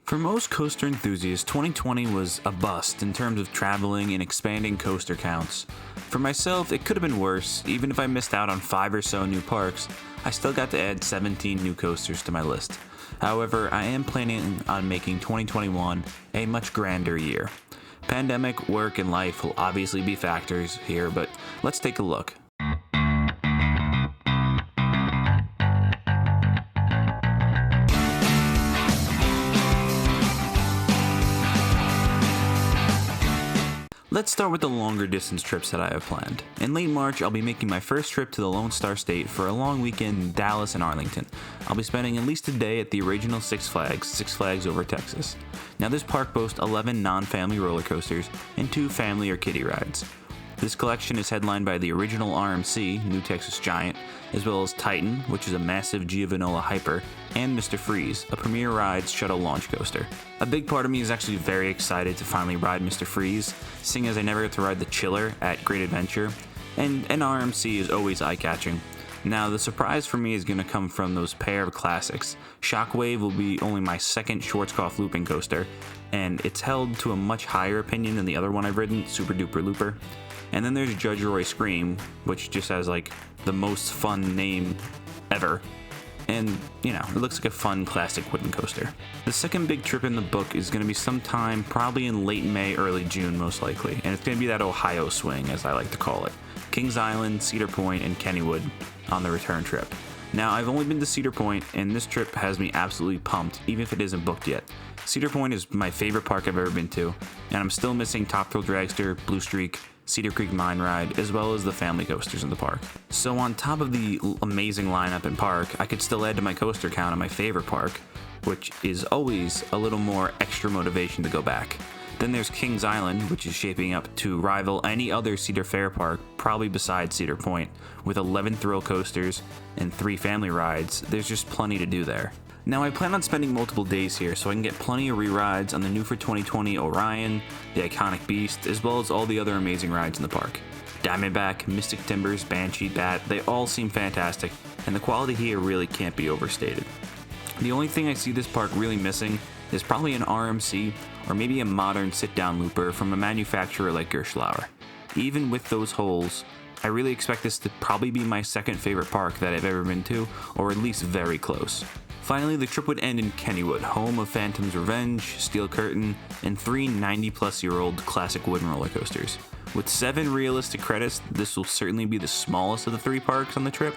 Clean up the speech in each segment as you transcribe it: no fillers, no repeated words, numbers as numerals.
For most coaster enthusiasts, 2020 was a bust in terms of traveling and expanding coaster counts. For myself, it could have been worse. Even if I missed out on 5 or so new parks, I still got to add 17 new coasters to my list. However, I am planning on making 2021 a much grander year. Pandemic, work, and life will obviously be factors here, but let's take a look. Let's start with the longer distance trips that I have planned. In late March, I'll be making my first trip to the Lone Star State for a long weekend in Dallas and Arlington. I'll be spending at least a day at the original Six Flags Over Texas. Now this park boasts 11 non-family roller coasters and 2 family or kiddie rides. This collection is headlined by the original RMC, New Texas Giant, as well as Titan, which is a massive Giovanola Hyper, and Mr. Freeze, a Premier Rides shuttle launch coaster. A big part of me is actually very excited to finally ride Mr. Freeze, seeing as I never got to ride the Chiller at Great Adventure, and an RMC is always eye-catching. Now, the surprise for me is going to come from those pair of classics. Shockwave will be only my second Schwarzkopf looping coaster, and it's held to a much higher opinion than the other one I've ridden, Super Duper Looper. And then there's Judge Roy Scream, which just has like the most fun name ever. And, it looks like a fun classic wooden coaster. The second big trip in the book is going to be sometime probably in late May, early June most likely. And it's going to be that Ohio swing, as I like to call it. Kings Island, Cedar Point, and Kennywood on the return trip. Now, I've only been to Cedar Point, and this trip has me absolutely pumped, even if it isn't booked yet. Cedar Point is my favorite park I've ever been to, and I'm still missing Top Thrill Dragster, Blue Streak, Cedar Creek Mine Ride, as well as the family coasters in the park. So on top of the amazing lineup in park, I could still add to my coaster count in my favorite park, which is always a little more extra motivation to go back. Then there's Kings Island, which is shaping up to rival any other Cedar Fair park, probably besides Cedar Point. With 11 thrill coasters and 3 family rides, there's just plenty to do there. Now, I plan on spending multiple days here so I can get plenty of re-rides on the new for 2020 Orion, the Iconic Beast, as well as all the other amazing rides in the park. Diamondback, Mystic Timbers, Banshee, Bat, they all seem fantastic, and the quality here really can't be overstated. The only thing I see this park really missing is probably an RMC or maybe a modern sit-down looper from a manufacturer like Gerstlauer. Even with those holes, I really expect this to probably be my second favorite park that I've ever been to, or at least very close. Finally, the trip would end in Kennywood, home of Phantom's Revenge, Steel Curtain, and 3 90-plus-year-old classic wooden roller coasters. With 7 realistic credits, this will certainly be the smallest of the 3 parks on the trip,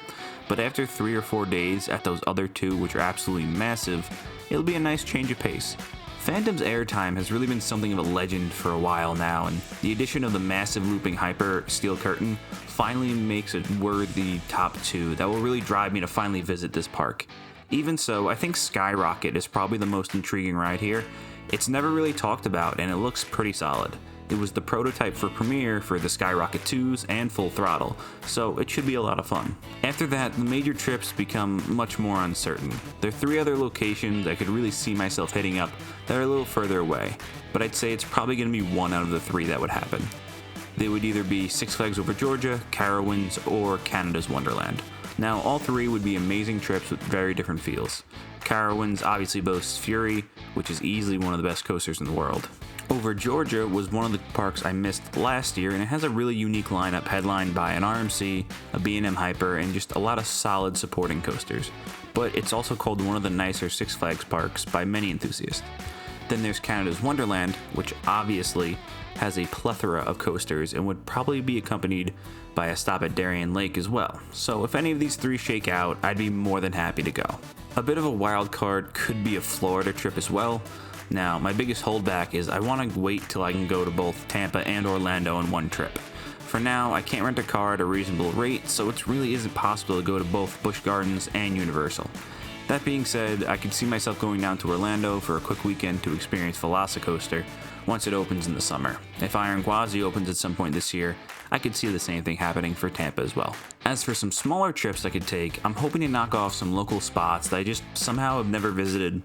but after 3 or 4 days at those other 2, which are absolutely massive, it'll be a nice change of pace. Phantom's airtime has really been something of a legend for a while now, and the addition of the massive looping Hyper Steel Curtain finally makes it worthy top 2 that will really drive me to finally visit this park. Even so, I think Skyrocket is probably the most intriguing ride here. It's never really talked about, and it looks pretty solid. It was the prototype for Premiere for the Skyrocket 2s and Full Throttle, so it should be a lot of fun. After that, the major trips become much more uncertain. There are 3 other locations I could really see myself hitting up that are a little further away, but I'd say it's probably going to be 1 out of the 3 that would happen. They would either be Six Flags Over Georgia, Carowinds, or Canada's Wonderland. Now, all 3 would be amazing trips with very different feels. Carowinds obviously boasts Fury, which is easily one of the best coasters in the world. Over Georgia was one of the parks I missed last year, and it has a really unique lineup headlined by an RMC, a B&M Hyper, and just a lot of solid supporting coasters. But it's also called one of the nicer Six Flags parks by many enthusiasts. Then there's Canada's Wonderland, which obviously has a plethora of coasters and would probably be accompanied by a stop at Darien Lake as well. So if any of these 3 shake out, I'd be more than happy to go. A bit of a wild card could be a Florida trip as well. Now, my biggest holdback is I want to wait till I can go to both Tampa and Orlando in one trip. For now, I can't rent a car at a reasonable rate, so it really isn't possible to go to both Busch Gardens and Universal. That being said, I could see myself going down to Orlando for a quick weekend to experience Velocicoaster once it opens in the summer. If Iron Gwazi opens at some point this year, I could see the same thing happening for Tampa as well. As for some smaller trips I could take, I'm hoping to knock off some local spots that I just somehow have never visited.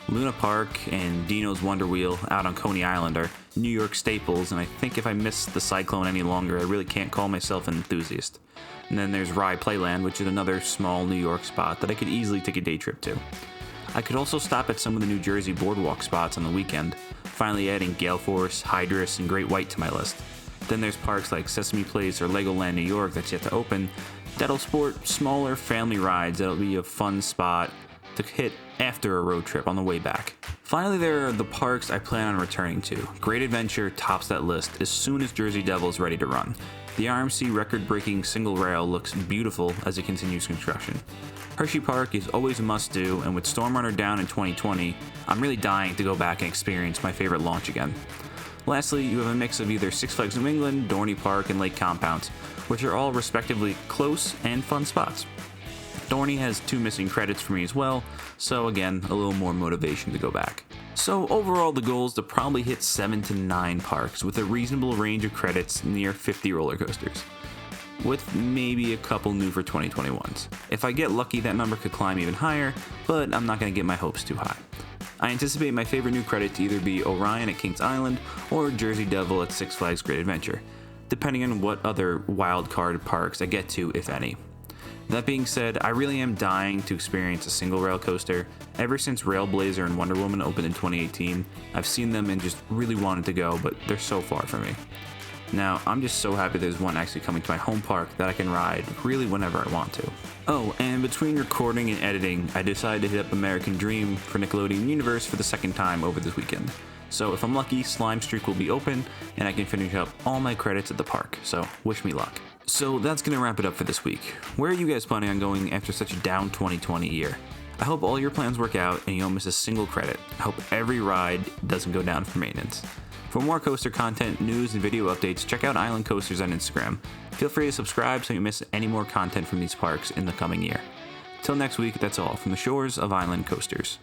Luna Park and Deno's Wonder Wheel out on Coney Island are New York staples, and I think if I miss the Cyclone any longer, I really can't call myself an enthusiast. And then there's Rye Playland, which is another small New York spot that I could easily take a day trip to. I could also stop at some of the New Jersey boardwalk spots on the weekend, finally adding Gale Force, Hydrus, and Great White to my list. Then there's parks like Sesame Place or Legoland New York that's yet to open that'll sport smaller family rides that'll be a fun spot to hit after a road trip on the way back. Finally, there are the parks I plan on returning to. Great Adventure tops that list as soon as Jersey Devil is ready to run. The RMC record-breaking single rail looks beautiful as it continues construction. HersheyPark is always a must-do, and with Stormrunner down in 2020, I'm really dying to go back and experience my favorite launch again. Lastly, you have a mix of either Six Flags New England, Dorney Park, and Lake Compounce, which are all respectively close and fun spots. Dorney has 2 missing credits for me as well, so again, a little more motivation to go back. So overall, the goal is to probably hit 7 to 9 parks with a reasonable range of credits near 50 roller coasters, with maybe a couple new for 2021s. If I get lucky, that number could climb even higher, but I'm not going to get my hopes too high. I anticipate my favorite new credit to either be Orion at Kings Island or Jersey Devil at Six Flags Great Adventure, depending on what other wildcard parks I get to, if any. That being said, I really am dying to experience a single rail coaster. Ever since Railblazer and Wonder Woman opened in 2018, I've seen them and just really wanted to go, but they're so far from me. Now, I'm just so happy there's one actually coming to my home park that I can ride really whenever I want to. Oh, and between recording and editing, I decided to hit up American Dream for Nickelodeon Universe for the second time over this weekend. So if I'm lucky, Slime Streak will be open, and I can finish up all my credits at the park, so wish me luck. So that's gonna wrap it up for this week. Where are you guys planning on going after such a down 2020 year? I hope all your plans work out and you don't miss a single credit. I hope every ride doesn't go down for maintenance. For more coaster content, news, and video updates, check out Island Coasters on Instagram. Feel free to subscribe so you miss any more content from these parks in the coming year. Till next week, that's all from the shores of Island Coasters.